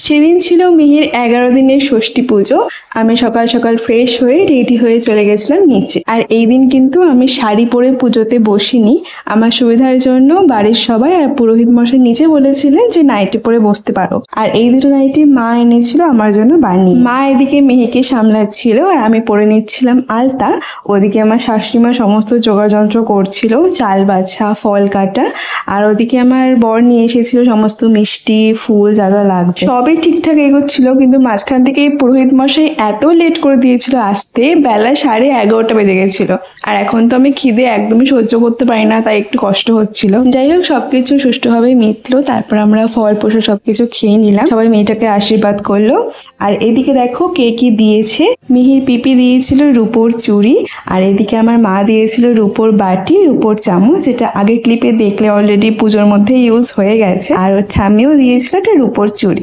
সেদিন ছিল মিহির 11 দিনের ষষ্ঠী পুজো। আমি সকাল সকাল ফ্রেশ হয়ে রেডি হয়ে চলে গেছিলাম নিচে। আর এই দিন কিন্তু আমি শাড়ি পরে পুজোতে বসিনি। আমার সুবিধার জন্য বাড়ির সবাই আর পুরোহিত মশাই নিচে বলেছিলেন যে নাইটি পরে বসতে পারো। আর এই দুটো নাইটি মা এনেছিল আমার জন্য বানিয়ে। মা এদিকে মিহিকে সামলাচ্ছিল আর আমি পরে নিচ্ছিলাম আলতা। ওদিকে আমার শাশুড়িমা সমস্ত যোগাযন্ত্র করছিল, চাল বাছা, ফল কাটা। আর ওদিকে আমার বর নিয়ে এসেছিল সমস্ত মিষ্টি, ফুল যা যা লাগবে। সবই ঠিকঠাক এগোচ্ছিল, কিন্তু মাঝখান থেকে পুরোহিত মশাই এত লেট করে দিয়েছিল আসতে, বেলা 11:30 বেজে গেছিল। আর এখন তো আমি খিদে একদমই সহ্য করতে পারি না, তাই একটু কষ্ট হচ্ছিল। যাই হোক, সবকিছু সুষ্ঠুভাবে মিটলো। তারপর আমরা ফল প্রসাদ সবকিছু খেয়ে নিলাম। সবাই মেয়েটাকে আশীর্বাদ করলো। আর এদিকে দেখো কে কি দিয়েছে। মিহির পিপি দিয়েছিল রূপোর চুড়ি, আর এদিকে আমার মা দিয়েছিল রূপোর বাটি, রূপোর চামচ, যেটা আগের ক্লিপে দেখলে অলরেডি পুজোর মধ্যে ইউজ হয়ে গেছে। আর ওর ঠাম্মিও দিয়েছিল একটা রূপোর চুড়ি।